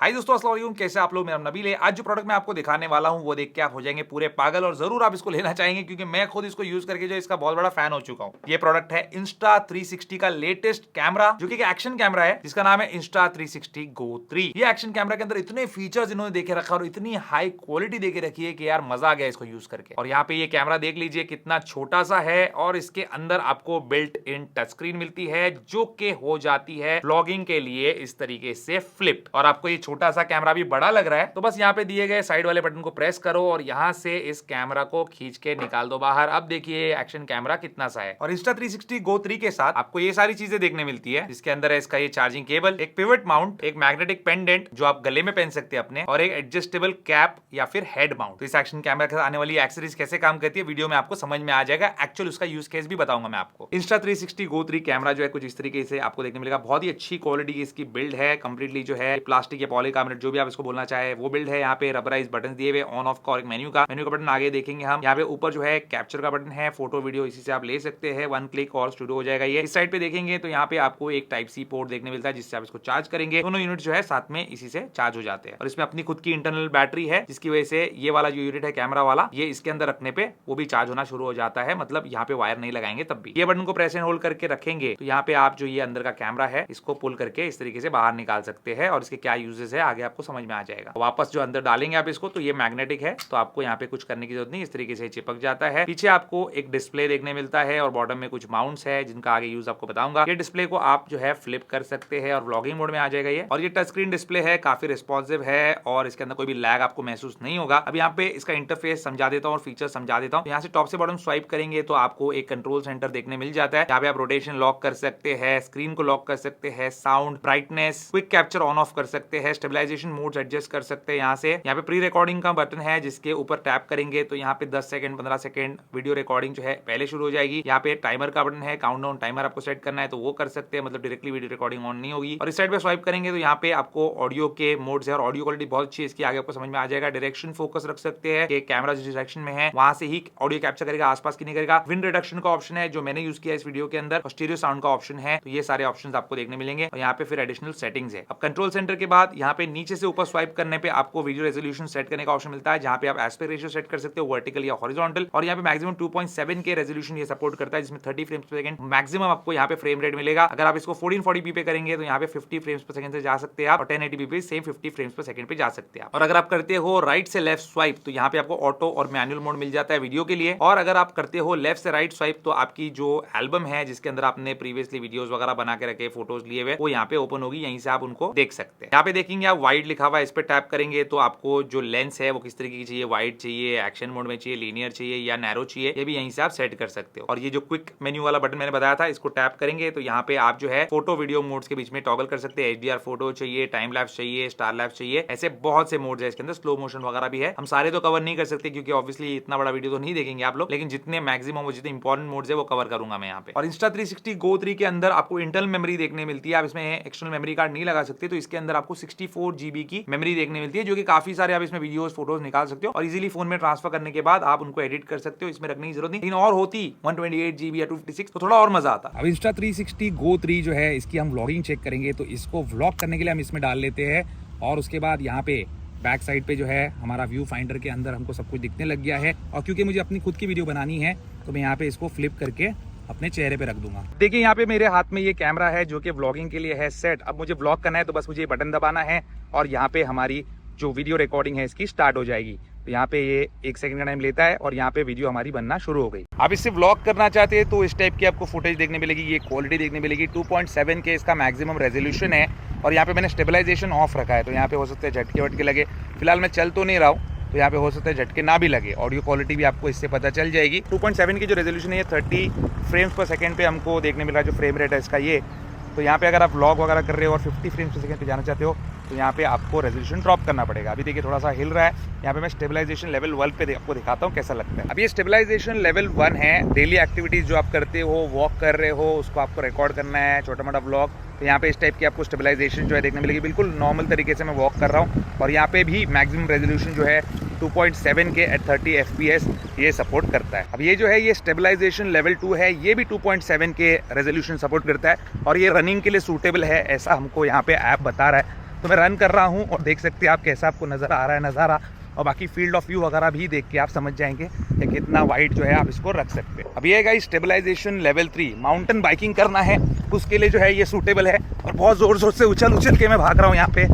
हाय दोस्तों, अस्सलाम वालेकुम। कैसे आप लोग? मेरा नाम नबील है। आज जो प्रोडक्ट मैं आपको दिखाने वाला हूं वो देख के आप हो जाएंगे पूरे पागल और जरूर आप इसको लेना चाहेंगे क्योंकि मैं खुद इसको यूज करके जो इसका बहुत बड़ा फैन हो चुका हूं। ये प्रोडक्ट है Insta360 का लेटेस्ट कैमरा, जो कि एक एक्शन कैमरा है जिसका नाम है Insta360 Go 3। ये एक्शन कैमरा के अंदर इतने फीचर्स इन्होंने देके रखा और इतनी हाई क्वालिटी देके रखी है कि यार मजा आ गया इसको यूज करके। और यहाँ पे ये कैमरा देख लीजिए कितना छोटा सा है और इसके अंदर आपको बिल्ट इन टच स्क्रीन मिलती है जो कि हो जाती है व्लॉगिंग के लिए इस तरीके से फ्लिप। और आपको ये छोटा सा कैमरा भी बड़ा लग रहा है तो बस यहाँ पे दिए गए साइड वाले बटन को प्रेस करो और यहाँ से इस कैमरा को खींच के निकाल दो बाहर। अब देखिए एक्शन कैमरा कितना सा है। और Insta360 Go 3 के साथ आपको ये सारी चीजें देखने मिलती है जिसके अंदर है इसका ये चार्जिंग केबल, एक पिवट माउंट, एक मैग्नेटिक पेंडेंट जो आप गले में पहन सकते हैं अपने, और एक एडजस्टेबल कैप या फिर हेड माउंट। तो इस एक्शन कैमरा के साथ आने वाली एक्सेसरीज कैसे काम करती है वीडियो में आपको समझ में आ जाएगा। एक्चुअल उसका यूज केस भी बताऊंगा मैं आपको। Insta360 Go 3 कैमरा जो है कुछ इस तरीके से आपको देखने मिलेगा। बहुत ही अच्छी क्वालिटी की इसकी बिल्ड है, कंप्लीटली जो है प्लास्टिक या पॉलीकार्बोनेट जो भी आप इसको बोलना चाहे वो बिल्ड है। यहाँ पे रबराइज बटन दिए हुए ऑन ऑफ का और एक मेन्यू का बटन आगे देखेंगे हम। यहाँ पे ऊपर जो है कैप्चर का बटन है, फोटो वीडियो इसी से आप ले सकते हैं। वन क्लिक और स्टूडियो हो जाएगा। ये इस साइड पे देखेंगे तो यहाँ पे आपको एक टाइप सी पोर्ट देखने मिलता है जिससे आप इसको चार्ज करेंगे। दोनों यूनिट जो है साथ में इसी से चार्ज हो जाते हैं। और इसमें अपनी खुद की इंटरनल बैटरी है जिसकी वजह से ये वाला जो यूनिट है कैमरा वाला, ये इसके अंदर रखने पे वो भी चार्ज होना शुरू हो जाता है। मतलब यहाँ पे वायर नहीं लगाएंगे तब भी। ये बटन को प्रेस एंड होल्ड करके रखेंगे तो यहाँ पे आप जो ये अंदर का कैमरा है इसको पुल करके इस तरीके से बाहर निकाल सकते हैं और इसके क्या यूजेस है आगे आपको समझ में आ जाएगा। वापस जो अंदर डालेंगे आप इसको तो ये मैग्नेटिक है तो आपको यहाँ पे कुछ करने की जरूरत नहीं, इस तरीके से चिपक जाता है। पीछे आपको एक डिस्प्ले देखने मिलता है और बॉटम में कुछ माउंट्स है जिनका आगे यूज आपको बताऊंगा। ये डिस्प्ले को आप जो है फ्लिप कर सकते हैं और व्लॉगिंग मोड में आ जाएगा ये। और ये टच स्क्रीन डिस्प्ले है, काफी रिस्पॉन्सिव है और इसके अंदर कोई भी लैग आपको महसूस नहीं होगा। अब यहाँ पे इसका इंटरफेस समझा देता हूँ और फीचर समझा देता हूँ। यहाँ से टॉप से बॉटम स्वाइप करेंगे तो आपको एक कंट्रोल सेंटर देखने मिल जाता है। यहाँ पे आप रोटेशन लॉक कर सकते हैं, स्क्रीन को लॉक कर सकते हैं, sound, brightness, quick capture on off कर सकते हैं, स्टेबलाइजेशन मोड्स एडजस्ट कर सकते हैं। यहाँ से यहाँ पे प्री रिकॉर्डिंग का बटन है जिसके ऊपर टैप करेंगे तो यहाँ पे 10 सेकंड 15 सेकंड वीडियो रिकॉर्डिंग जो है पहले शुरू हो जाएगी। यहाँ पे टाइमर का बटन है, काउंटडाउन टाइमर आपको सेट करना है तो वो कर सकते हैं, मतलब डायरेक्टली वीडियो रिकॉर्डिंग ऑन नहीं होगी। और इस साइड पे स्वाइप करेंगे तो यहाँ पे आपको ऑडियो के मोड्स है और ऑडियो क्वालिटी बहुत अच्छी है इसकी, आगे आपको समझ में आ जाएगा। डायरेक्शन फोकस रख सकते हैं कि कैमरा जिस डायरेक्शन में है वहां से ही ऑडियो कैप्चर करेगा, आसपास की नहीं करेगा। विंड रिडक्शन का ऑप्शन है जो मैंने यूज किया इस वीडियो के अंदर, और स्टीरियो साउंड का ऑप्शन है। तो ये सारे ऑप्शंस आपको देखने मिलेंगे। और यहाँ पे फिर एडिशनल सेटिंग्स है। अब कंट्रोल सेंटर के बाद यहाँ पे नीचे से ऊपर स्वाइप करने पे आपको वीडियो रेजोल्यूशन सेट करने का ऑप्शन मिलता है जहाँ पे आप एस्पेक्ट रेशियो सेट कर सकते हो वर्टिकल या हॉरिजॉन्टल। और यहाँ पे मैक्सिमम 2.7 के रेजोल्यूशन ये सपोर्ट करता है जिसमें 30 फ्रेम्स पर सेकंड मैक्सिमम आपको यहाँ पे फ्रेम रेट मिलेगा। अगर आप इसको 1440p पे करेंगे तो यहाँ पे 50 फ्रेम्स पर सेकंड से जा सकते हैं आप, और 1080p पे सेम 50 फ्रेम्स पर सेकंड पे जा सकते हैं आप। और अगर आप करते हो राइट से लेफ्ट स्वाइप तो यहाँ पे आपको ऑटो और मैनुअल मोड मिल जाता है वीडियो के लिए। और अगर आप करते हो लेफ्ट से राइट स्वाइप तो आपकी जो एल्बम है जिसके अंदर आपने प्रीवियसली वीडियोस वगैरह बना के रखे, फोटोज लिए हुए, वो यहाँ पे ओपन होगी, यहीं से आप उनको देख सकते हैं। यहाँ पे देखेंगे आप वाइड लिखा हुआ है, इस पे टैप करेंगे तो आपको जो लेंस है वो किस तरीके की चाहिए, वाइड चाहिए, एक्शन मोड में चाहिए, लीनियर चाहिए या नैरो चाहिए, ये भी यहीं से आप सेट कर सकते हो। और ये जो क्विक मेन्यू वाला बटन मैंने बताया था इसको टैप करेंगे तो यहाँ पे आप जो है फोटो वीडियो मोड्स के बीच में टॉगल कर सकते हैं। HDR फोटो चाहिए, टाइम लैप्स चाहिए, स्टार लैप्स चाहिए, ऐसे बहुत से मोड्स है इसके अंदर। स्लो मोशन वगैरह भी है। हम सारे तो कवर नहीं कर सकते क्योंकि ऑब्वियसली इतना बड़ा वीडियो तो नहीं देखेंगे आप लोग, लेकिन जितने मैक्सिमम वो जितने इंपॉर्टेंट मोड्स है वो कवर करूंगा मैं यहाँ पे। और Insta360 Go 3 के अंदर आपको इंटरनल मेमोरी देखने मिलती है। आप इसमें एक्सटर्नल मेमोरी कार्ड नहीं लगा सकते तो इसके अंदर आपको 64 GB की मेमोरी देखने मिलती है जो कि काफी सारे आप इसमें वीडियोस फोटोज निकाल सकते हो और इजीली फोन में ट्रांसफर करने के बाद आप उनको एडिट कर सकते हो। इसमें रखने की जरूरत नहीं, लेकिन और होती 128 GB या 256 तो थोड़ा और मजा आता। अब Insta360 Go 3 जो है इसकी हम व्लॉगिंग चेक करेंगे तो इसको व्लॉग करने के लिए हम इसमें डाल लेते हैं। और उसके बाद यहाँ पे बैक साइड पे जो है हमारा व्यू फाइंडर के अंदर हमको सब कुछ दिखने लग गया है। और क्योंकि मुझे अपनी खुद की वीडियो बनानी है तो मैं यहाँ पे इसको फ्लिप करके अपने चेहरे पे रख दूंगा। देखिए यहाँ पे मेरे हाथ में ये कैमरा है जो कि व्लॉगिंग के लिए है सेट। अब मुझे व्लॉग करना है तो बस मुझे ये बटन दबाना है और यहाँ पे हमारी जो वीडियो रिकॉर्डिंग है इसकी स्टार्ट हो जाएगी। तो यहाँ पे ये 1 सेकंड का टाइम लेता है और यहाँ पे वीडियो हमारी बनना शुरू हो गई। आप इससे व्लॉग करना चाहते हैं तो इस टाइप की आपको फुटेज देखने मिलेगी, ये क्वालिटी देखने मिलेगी। 2.7 के इसका मैक्सिमम रेजोल्यूशन है और यहाँ पे मैंने स्टेबलाइजेशन ऑफ रखा है तो यहाँ पे हो सकते हैं झटके वटके लगे। फिलहाल मैं चल तो नहीं रहा हूँ तो यहाँ पे हो सकता है झटके ना भी लगे। ऑडियो क्वालिटी भी आपको इससे पता चल जाएगी। 2.7 की जो रेजोल्यूशन है ये 30 फ्रेम्स पर सेकंड पे हमको देखने मिल रहा है जो फ्रेम रेट है इसका ये। तो यहाँ पे अगर आप व्लॉग वगैरह कर रहे हो और 50 फ्रेम्स पर सेकंड पे जाना चाहते हो तो यहाँ पे आपको रेजोल्यूशन ड्रॉप करना पड़ेगा। अभी देखिए थोड़ा सा हिल रहा है। यहाँ पे मैं स्टेबलाइजेशन लेवल 1 पे आपको दिखाता हूँ कैसा लगता है। अब ये स्टेबलाइजेशन लेवल 1 है। डेली एक्टिविटीज जो आप करते हो, वॉक कर रहे हो, उसको आपको रिकॉर्ड करना है, छोटा मोटा व्लॉग, तो यहाँ पे इस टाइप की आपको स्टेबलाइजेशन जो है देखने मिलेगी। बिल्कुल नॉर्मल तरीके से मैं वॉक कर रहा हूँ और यहाँ पे भी मैक्सिमम रेजोल्यूशन जो है 2.7 के एट 30 FPS ये सपोर्ट करता है। अब ये जो है ये स्टेबलाइजेशन लेवल 2 है, ये भी 2.7 के रेजोल्यूशन सपोर्ट करता है और ये रनिंग के लिए सूटेबल है ऐसा हमको यहाँ पे ऐप बता रहा है। तो मैं रन कर रहा हूँ और देख सकते हैं आप कैसा आपको नज़र आ रहा है नज़ारा, और बाकी फील्ड ऑफ व्यू वगैरह भी देख के आप समझ जाएंगे कि कितना वाइड जो है आप इसको रख सकते हैं। अब ये guys stabilization level 3 mountain biking करना है उसके लिए जो है ये सूटेबल है, और बहुत ज़ोर से उछल के मैं भाग रहा हूँ यहाँ पे,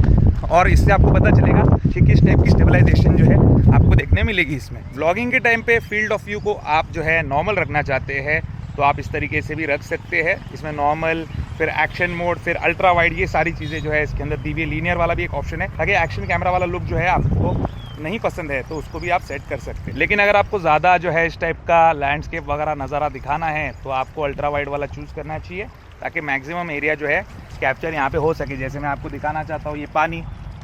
और इससे आपको पता चलेगा कि किस टाइप की स्टेबलाइजेशन जो है आपको देखने मिलेगी इसमें। व्लॉगिंग के टाइम पे फील्ड ऑफ व्यू को आप जो है नॉर्मल रखना चाहते हैं तो आप इस तरीके से भी रख सकते हैं। इसमें नॉर्मल, फिर एक्शन मोड, फिर अल्ट्रा वाइड, ये सारी चीज़ें जो है इसके अंदर दी हुई है। लीनियर वाला भी एक ऑप्शन है, ताकि एक्शन कैमरा वाला लुक जो है आपको नहीं पसंद है तो उसको भी आप सेट कर सकते हैं। लेकिन अगर आपको ज़्यादा जो है इस टाइप का लैंडस्केप वगैरह नज़ारा दिखाना है तो आपको अल्ट्रा वाइड वाला चूज़ करना चाहिए, ताकि मैक्सिमम एरिया जो है कैप्चर यहाँ पे हो सके। जैसे मैं आपको दिखाना चाहता हूँ ये पानी,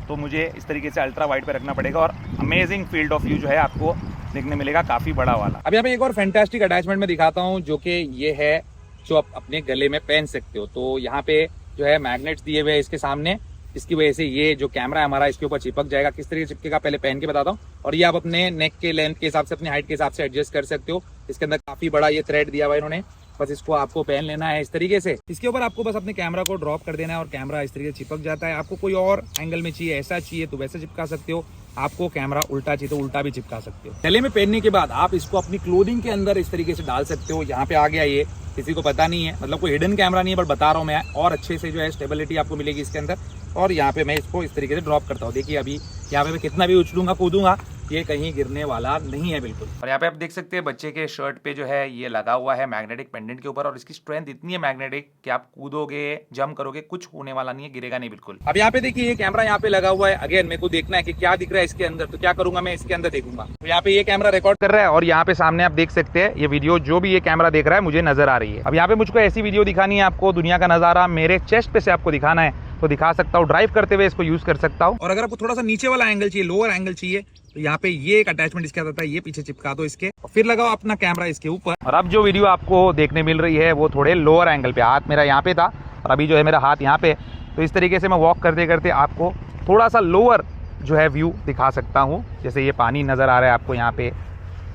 तो मुझे इस तरीके से अल्ट्रा वाइड पे रखना पड़ेगा, और अमेजिंग फील्ड ऑफ व्यू जो है आपको देखने मिलेगा, काफ़ी बड़ा वाला। अब यहाँ पे एक और फैंटास्टिक अटैचमेंट में दिखाता हूँ, जो कि ये है जो आप अपने गले में पहन सकते हो। तो यहाँ पे जो है मैग्नेट्स दिए हुए हैं इसके सामने, इसकी वजह से ये जो कैमरा है हमारा इसके ऊपर चिपक जाएगा। किस तरीके से चिपकेगा पहले पहन के बताता हूँ, और ये आप अपने नेक के लेंथ के हिसाब से, अपनी हाइट के हिसाब से एडजस्ट कर सकते हो। इसके अंदर काफी बड़ा ये थ्रेड दिया हुआ है इन्होंने, बस इसको आपको पहन लेना है इस तरीके से। इसके ऊपर आपको बस अपने कैमरा को ड्रॉप कर देना है और कैमरा इस तरीके से चिपक जाता है। आपको कोई और एंगल में चाहिए, ऐसा चाहिए तो वैसे चिपका सकते हो, आपको कैमरा उल्टा चाहिए तो उल्टा भी चिपका सकते हो। गले में पहनने के बाद आप इसको अपनी क्लोथिंग के अंदर इस तरीके से डाल सकते हो। यहाँ पे आ गया, ये किसी को पता नहीं है, मतलब कोई हिडन कैमरा नहीं है, बट बता रहा हूँ मैं, और अच्छे से जो है स्टेबिलिटी आपको मिलेगी इसके अंदर। और यहाँ पे मैं इसको इस तरीके से ड्रॉप करता हूँ। देखिए अभी यहाँ पे मैं कितना भी उछलूंगा कूदूंगा ये कहीं गिरने वाला नहीं है बिल्कुल। और यहाँ पे आप देख सकते हैं बच्चे के शर्ट पे जो है ये लगा हुआ है मैग्नेटिक पेंडेंट के ऊपर, और इसकी स्ट्रेंथ इतनी है मैग्नेटिक कि आप कूदोगे, जंप करोगे, कुछ होने वाला नहीं है, गिरेगा नहीं बिल्कुल। अब यहाँ पे देखिए ये कैमरा यहाँ पे लगा हुआ है। अगेन मेरे को देखना है कि क्या दिख रहा है इसके अंदर, तो क्या करूंगा मैं इसके अंदर देखूंगा। तो यहाँ पे ये कैमरा रिकॉर्ड कर रहा है, और यहाँ पे सामने आप देख सकते हैं ये वीडियो जो भी ये कैमरा देख रहा है मुझे नजर आ रही है। अब यहाँ पे मुझको ऐसी वीडियो दिखानी है, आपको दुनिया का नजारा मेरे चेस्ट पे से आपको दिखाना है तो दिखा सकता हूँ, ड्राइव करते हुए इसको यूज कर सकता हूँ। और अगर आपको थोड़ा सा नीचे वाला एंगल चाहिए, लोअर एंगल चाहिए, तो यहाँ पे ये एक अटैचमेंट इसके आता है, ये पीछे चिपका दो इसके, और फिर लगाओ अपना कैमरा इसके ऊपर। और अब जो वीडियो आपको देखने मिल रही है वो थोड़े लोअर एंगल पे, हाथ मेरा यहाँ पे था और अभी जो है मेरा हाथ यहाँ पे, तो इस तरीके से मैं वॉक करते करते आपको थोड़ा सा लोअर जो है व्यू दिखा सकता हूँ। जैसे ये पानी नजर आ रहा है आपको यहाँ पे,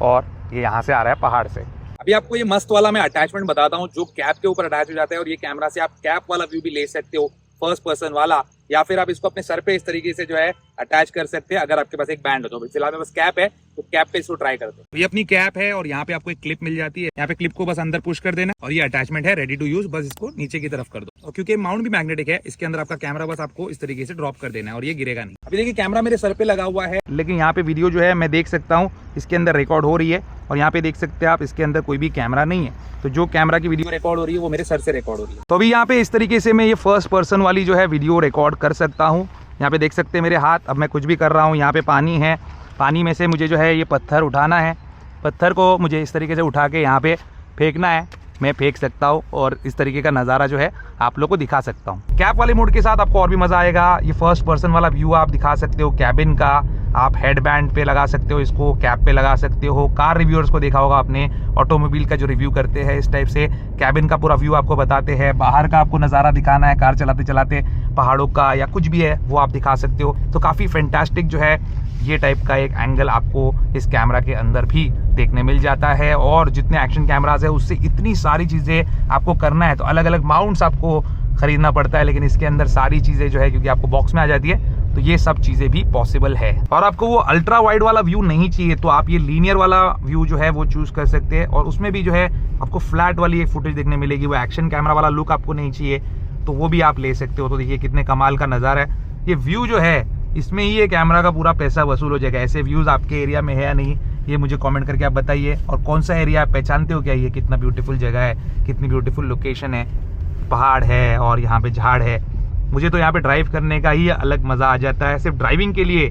और ये यहाँ से आ रहा है पहाड़ से। अभी आपको ये मस्त वाला मैं अटैचमेंट बताता हूँ जो कैप के ऊपर अटैच हो जाता है, और ये कैमरा से आप कैप वाला व्यू भी ले सकते हो, फर्स्ट पर्सन वाला, या फिर आप इसको अपने सर पे इस तरीके से जो है अटैच कर सकते हैं अगर आपके पास एक बैंड हो तो। फिलहाल में बस कैप है तो कैप पे इसको ट्राई करते हैं। तो ये अपनी कैप है और यहाँ पे आपको एक क्लिप मिल जाती है, यहाँ पे क्लिप को बस अंदर पुश कर देना, और ये अटैचमेंट है रेडी टू यूज, बस इसको नीचे की तरफ कर दो। और क्योंकि माउंट भी मैग्नेटिक है, इसके अंदर आपका कैमरा बस आपको इस तरीके से ड्रॉप कर देना है और ये गिरेगा नहीं। अभी देखिए कैमरा मेरे सर पे लगा हुआ है, लेकिन यहाँ पे वीडियो जो है मैं देख सकता हूँ इसके अंदर रिकॉर्ड हो रही है, और यहाँ पे देख सकते हैं आप इसके अंदर कोई भी कैमरा नहीं है, तो जो कैमरा की वीडियो रिकॉर्ड हो रही है वो मेरे सर से रिकॉर्ड हो रही है। तो अभी यहाँ पे इस तरीके से मैं ये फर्स्ट पर्सन वाली जो है वीडियो रिकॉर्ड कर सकता हूँ। यहाँ पे देख सकते हैं मेरे हाथ, अब मैं कुछ भी कर रहा हूँ। यहाँ पे पानी है, पानी में से मुझे जो है ये पत्थर उठाना है, पत्थर को मुझे इस तरीके से उठा के यहाँ पे फेंकना है, मैं फेंक सकता हूँ, और इस तरीके का नज़ारा जो है आप लोग को दिखा सकता हूँ। कैप वाले मोड के साथ आपको और भी मज़ा आएगा। ये फर्स्ट पर्सन वाला व्यू आप दिखा सकते हो कैबिन का, आप हेड बैंड पे लगा सकते हो, इसको कैप पे लगा सकते हो। कार रिव्यूअर्स को देखा होगा आपने, ऑटोमोबाइल का जो रिव्यू करते हैं इस टाइप से कैबिन का पूरा व्यू आपको बताते हैं। बाहर का आपको नज़ारा दिखाना है कार चलाते चलाते, पहाड़ों का या कुछ भी है वो आप दिखा सकते हो। तो काफ़ी फैंटास्टिक जो है ये टाइप का एक एंगल आपको इस कैमरा के अंदर भी देखने मिल जाता है। और जितने एक्शन कैमराज है उससे इतनी सारी चीज़ें आपको करना है तो अलग अलग माउंट्स आपको खरीदना पड़ता है, लेकिन इसके अंदर सारी चीज़ें जो है क्योंकि आपको बॉक्स में आ जाती है तो ये सब चीज़ें भी पॉसिबल है। और आपको वो अल्ट्रा वाइड वाला व्यू नहीं चाहिए तो आप ये लीनियर वाला व्यू जो है वो चूज़ कर सकते हैं, और उसमें भी जो है आपको फ्लैट वाली एक फुटेज देखने मिलेगी। वो एक्शन कैमरा वाला लुक आपको नहीं चाहिए तो वो भी आप ले सकते हो। तो देखिए कितने कमाल का नज़ारा है। ये व्यू जो है इसमें ही ये कैमरा का पूरा पैसा वसूल हो जाएगा। ऐसे व्यूज़ आपके एरिया में है या नहीं ये मुझे कमेंट करके आप बताइए। और कौन सा एरिया आप पहचानते हो क्या, ये कितना ब्यूटीफुल जगह है, कितनी ब्यूटीफुल लोकेशन है, पहाड़ है और यहाँ पे झाड़ है। मुझे तो यहाँ पे ड्राइव करने का ही अलग मज़ा आ जाता है, सिर्फ ड्राइविंग के लिए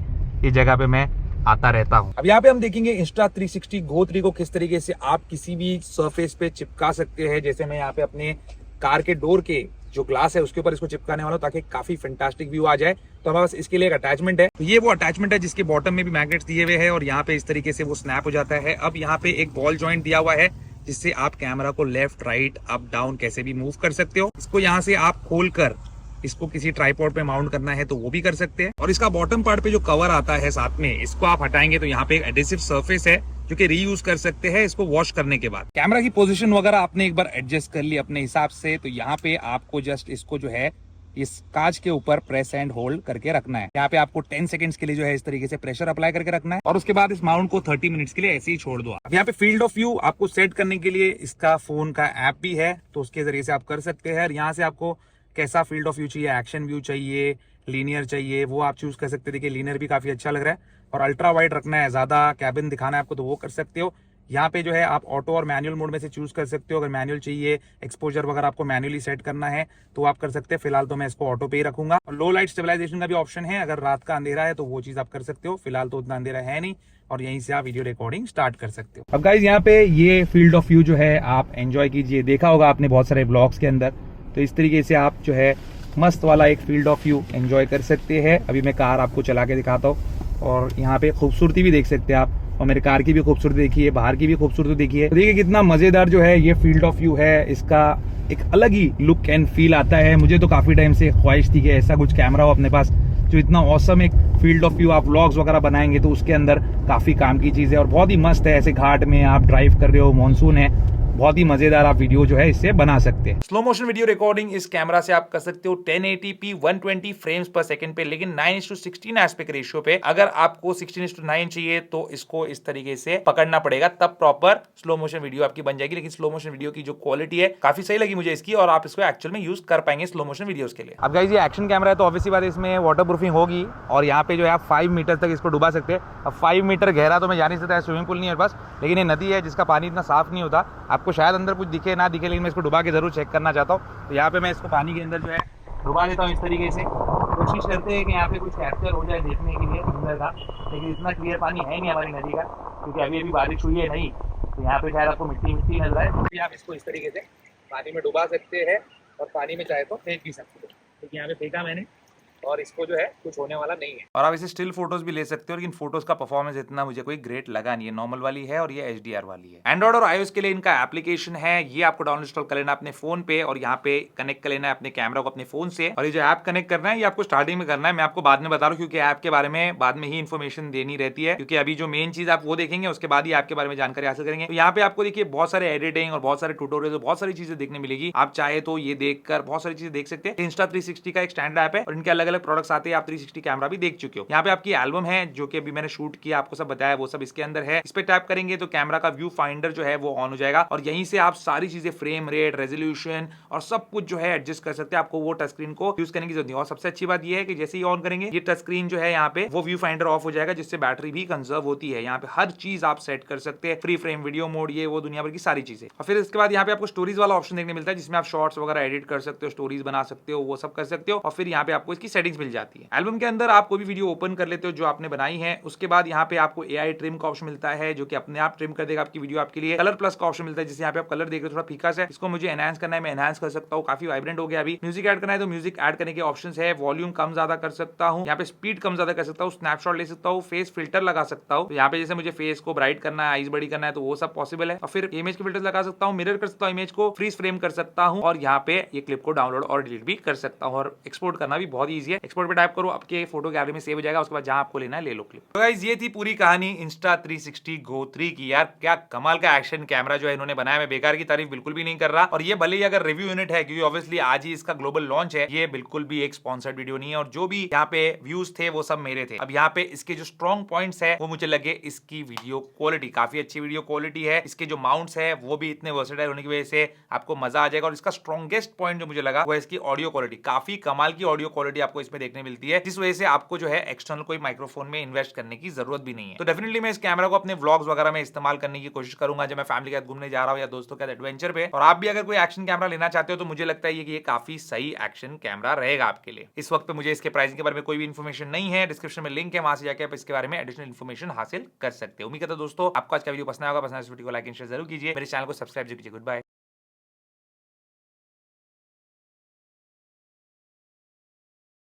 ये जगह पे मैं आता रहता हूँ। अब यहाँ पे हम देखेंगे Insta360 Go 3 को किस तरीके से आप किसी भी सरफेस पे चिपका सकते हैं। जैसे मैं यहाँ पे अपने कार के डोर के जो ग्लास है उसके ऊपर इसको चिपकाने वाला हूं ताकि काफी फैंटास्टिक व्यू आ जाए। तो हमारे पास इसके लिए एक अटैचमेंट है, तो ये वो अटैचमेंट है जिसके बॉटम में भी मैग्नेट्स दिए हुए हैं और यहाँ पे इस तरीके से वो स्नैप हो जाता है। अब यहाँ पे एक बॉल जॉइंट दिया हुआ है जिससे आप कैमरा को लेफ्ट राइट अप डाउन कैसे भी मूव कर सकते हो। इसको यहाँ से आप खोल कर इसको किसी ट्राइपॉड पे माउंट करना है तो वो भी कर सकते हैं। और इसका बॉटम पार्ट पे जो कवर आता है साथ में, इसको आप हटाएंगे तो यहाँ पे एक एडेसिव सरफेस है जो कि रीयूज कर सकते हैं इसको वॉश करने के बाद। कैमरा की पोजीशन वगैरह आपने एक बार एडजस्ट कर ली अपने हिसाब से, तो यहाँ पे आपको जस्ट इसको जो है इस कांच के ऊपर प्रेस एंड होल्ड करके रखना है। यहाँ पे आपको 10 सेकंड्स के लिए जो है इस तरीके से प्रेशर अप्लाई करके रखना है और उसके बाद इस माउंट को 30 मिनट्स के लिए ऐसे ही छोड़ दो। अब यहाँ पे फील्ड ऑफ व्यू आपको सेट करने के लिए इसका फोन का ऐप भी है, तो उसके जरिए से आप कर सकते हैं। यहाँ से आपको कैसा फील्ड ऑफ व्यू चाहिए, एक्शन व्यू चाहिए, लीनियर चाहिए, वो आप चूज कर सकते हैं। देखिए लीनियर भी काफी अच्छा लग रहा है। और अल्ट्रा वाइड रखना है, ज्यादा कैबिन दिखाना है आपको, तो वो कर सकते हो। यहाँ पे जो है आप ऑटो और मैनुअल मोड में से चूज कर सकते हो। अगर मैनुअल चाहिए, एक्सपोजर वगैरह आपको मैनुअली सेट करना है तो आप कर सकते हैं। फिलहाल तो मैं इसको ऑटो पे ही रखूंगा। और लो लाइट स्टेबलाइजेशन का भी ऑप्शन है, अगर रात का अंधेरा है तो वो चीज आप कर सकते हो। फिलहाल तो उतना अंधेरा है नहीं और यहीं से आप वीडियो रिकॉर्डिंग स्टार्ट कर सकते हो। अब गाइज यहाँ पे ये फील्ड ऑफ व्यू जो है आप एंजॉय कीजिए। देखा होगा आपने बहुत सारे ब्लॉग्स के अंदर, तो इस तरीके से आप जो है मस्त वाला एक फील्ड ऑफ व्यू एंजॉय कर सकते हैं। अभी मैं कार आपको चला के दिखाता हूँ और यहाँ पे खूबसूरती भी देख सकते हैं आप, और मेरे कार की भी खूबसूरती देखिए, बाहर की भी खूबसूरती देखिए। तो देखिए कितना मजेदार जो है ये फील्ड ऑफ व्यू है। इसका एक अलग ही लुक एंड फील आता है। मुझे तो काफी टाइम से ख्वाहिश थी कि ऐसा कुछ कैमरा हो अपने पास जो इतना औसम एक फील्ड ऑफ व्यू, आप व्लॉग्स वगैरह बनाएंगे तो उसके अंदर काफी काम की चीज है और बहुत ही मस्त है। ऐसे घाट में आप ड्राइव कर रहे हो, मानसून है, बहुत ही मजेदार आप वीडियो जो है इससे बना सकते हैं। स्लो मोशन वीडियो रिकॉर्डिंग इस कैमरा से आप कर सकते हो 1080p 120 फ्रेम्स पर सेकंड पे, लेकिन 9:16 एस्पेक्ट रेशियो पे। अगर आपको 16:9 चाहिए तो इसको इस तरीके से पकड़ना पड़ेगा, तब प्रॉपर स्लो मोशन वीडियो आपकी बन जाएगी। लेकिन स्लो मोशन वीडियो की जो क्वालिटी है काफी सही लगी मुझे इसकी, और आप इसको एक्चुअल में यूज कर पाएंगे स्लो मोशन वीडियोस के लिए। अब गाइस ये एक्शन कैमरा है तो ऑब्वियसली बात है इसमें वाटर प्रूफिंग होगी, और यहाँ पे जो है आप 5 मीटर तक इसको डुबा सकते हैं। अब 5 मीटर गहरा तो मैं जा नहीं सकता, स्विमिंग पूल नहीं है बस, लेकिन ये नदी है जिसका पानी इतना साफ नहीं होता। आपको शायद अंदर कुछ दिखे ना दिखे, लेकिन मैं इसको डुबा के जरूर चेक करना चाहता हूँ। तो यहाँ पे मैं इसको पानी के अंदर जो है डुबा देता हूँ इस तरीके से। कोशिश करते हैं कि यहाँ पे कुछ कैप्चर हो जाए देखने के लिए अंदर का, लेकिन इतना क्लियर पानी है नहीं हमारी नदी का, क्योंकि अभी अभी बारिश हुई है नहीं, तो यहाँ पे शायद आपको मिट्टी मिट्टी नजर आए। तो आप इसको इस तरीके से पानी में डुबा सकते हैं और पानी में चाहे तो फेंक भी सकते हो। क्योंकि यहाँ पे फेंका मैंने और इसको जो है कुछ होने वाला नहीं है। और आप इसे स्टिल फोटोज भी ले सकते हो, लेकिन फोटोज का परफॉर्मेंस इतना मुझे कोई ग्रेट लगा नहीं है। नॉर्मल वाली है और ये HDR वाली है। एंड्रॉइड और iOS के लिए इनका एप्लीकेशन है, ये आपको डाउनलोड इंस्टॉल कर लेना अपने फोन पे और यहाँ पे कनेक्ट कर लेना है अपने कैमरा को अपने फोन से। और ये जो ऐप कनेक्ट करना है ये आपको स्टार्टिंग में करना है, मैं आपको बाद में बता रहा हूँ, क्योंकि ऐप के बारे में बाद में ही इन्फॉर्मेशन देनी रहती है। क्योंकि अभी जो मेन चीज आप वो देखेंगे उसके बाद ही ऐप के बारे में जानकारी हासिल करेंगे। तो यहाँ पे आपको देखिए बहुत सारे एडिटिंग और बहुत सारे ट्यूटोरियल, बहुत सारी चीजें देखने मिलेगी। आप चाहे तो ये देखकर बहुत सारी चीजें देख सकते हैं। Insta360 का एक स्टैंडर्ड ऐप है और इनके अलग अलग प्रोडक्ट्स आते हैं। आप 360 कैमरा भी देख चुके हो। यहाँ पे आपकी एल्बम है जो कि अभी मैंने शूट किया, आपको सब बताया, वो सब इसके अंदर है। इस पे टैप करेंगे तो कैमरा का व्यू फाइंडर जो है वो ऑन हो जाएगा और यहीं से आप सारी चीजें, फ्रेम रेट, रेजोल्यूशन और सब कुछ जो है एडजस्ट कर सकते हैं। आपको वो टच स्क्रीन को यूज करने की जरूरत नहीं। और सबसे अच्छी बात ये है कि जैसे ही ऑन करेंगे ये टच स्क्रीन जो है यहाँ पे वो व्यू फाइंडर ऑफ हो जाएगा, जिससे बैटरी भी कंजर्व होती है। यहाँ पे हर चीज आप सेट कर सकते हैं, फ्री फ्रेम, वीडियो मोड, ये वो दुनिया भर की सारी चीजें। और फिर इसके बाद यहाँ पे आपको स्टोरीज वाला ऑप्शन देखने मिलता है, जिसमें आप शॉर्ट्स वगैरह एडिट कर सकते हो, स्टोरीज बना सकते हो, वो सब कर सकते हो। और फिर यहाँ पे आपको इसकी सेटिंग्स मिल जाती है। एल्बम के अंदर आप कोई भी वीडियो ओपन कर लेते हो जो आपने बनाई है, उसके बाद यहाँ पे आपको AI ट्रिम का ऑप्शन मिलता है, जो कि अपने आप ट्रिम कर देगा आपकी वीडियो आपके लिए। कलर प्लस का ऑप्शन मिलता है, जिससे यहाँ पे आप कलर देख रहे हो थोड़ा फीका सा है, इसको मुझे एनहांस करना है, मैं एनहांस कर सकता हूँ, काफी वाइब्रेंट हो गया। अभी म्यूजिक ऐड करना है तो म्यूजिक ऐड करने के ऑप्शन है, वॉल्यूम कम ज्यादा कर सकता हूँ, यहाँ पे स्पीड कम ज्यादा कर सकता हूँ, स्नैपशॉट ले सकता हूँ, फेस फिल्टर लगा सकता हूँ। तो यहाँ पे जैसे मुझे फेस को ब्राइट करना है, आईज बड़ी करना है, तो वो सब पॉसिबल है। और फिर इमेज के फिल्टर लगा सकता हूँ, मिरर कर सकता हूँ इमेज को, फ्रीज फ्रेम कर सकता हूँ, और यहाँ पे ये क्लिप को डाउनलोड और डिलीट भी कर सकता हूँ। और एक्सपोर्ट करना भी बहुत ईजी है। एक्सपोर्ट पे टाइप करो, आपके फोटो गैलरी में सेव हो जाएगा। उसके बाद जहाँ आपको लेना है ले लो क्लिप। तो गाइस ये थी पूरी कहानी Insta360 Go 3 की। यार क्या कमाल का एक्शन कैमरा जो है इन्होंने बनाया, मैं बेकार की तारीफ बिल्कुल भी नहीं कर रहा। और ये भले ही अगर रिव्यू यूनिट है, क्योंकि ऑब्वियसली आज ही इसका ग्लोबल लॉन्च है, ये बिल्कुल भी एक स्पॉन्सर्ड वीडियो नहीं है। और जो भी यहाँ पे व्यूज थे वो सब मेरे थे। अब यहाँ पे इसके जो स्ट्रॉन्ग पॉइंट्स है वो मुझे लगे, इसकी वीडियो क्वालिटी काफी अच्छी वीडियो क्वालिटी है, इसके जो माउंट्स है वो भी इतने वर्सेटाइल होने की वजह से आपको मजा आ जाएगा। और इसका स्ट्रॉन्गेस्ट पॉइंट जो मुझे लगा वो इसकी ऑडियो क्वालिटी, काफी कमाल की ऑडियो क्वालिटी आपको इसमें देखने मिलती है, जिस वजह से आपको जो है एक्सटर्नल कोई माइक्रोफोन में इन्वेस्ट करने की जरूरत भी नहीं है। तो डेफिनेटली मैं इस कैमरा को अपने व्लॉग्स वगैरह में इस्तेमाल करने की कोशिश करूंगा जब मैं फैमिली के साथ घूमने जा रहा हूं या दोस्तों के साथ एडवेंचर पे। और आप भी अगर कोई एक्शन कैमरा लेना चाहते हो तो मुझे लगता है कि ये काफी सही एक्शन कैमरा रहेगा आपके लिए। इस वक्त पे मुझे इसके प्राइसिंग के बारे में कोई भी इन्फॉर्मेशन नहीं है, डिस्क्रिप्शन में लिंक है, वहां से जाकर आप इसके बारे में एडिशनल इन्फॉर्मेशन हासिल कर सकते हो। उम्मीद करता हूं दोस्तों आपको आज का वीडियो पसंद आएगा। पसंद है इस वीडियो को लाइक एंड शेयर जरूर कीजिए, मेरे चैनल को सब्सक्राइब जरूर कीजिए। Good bye.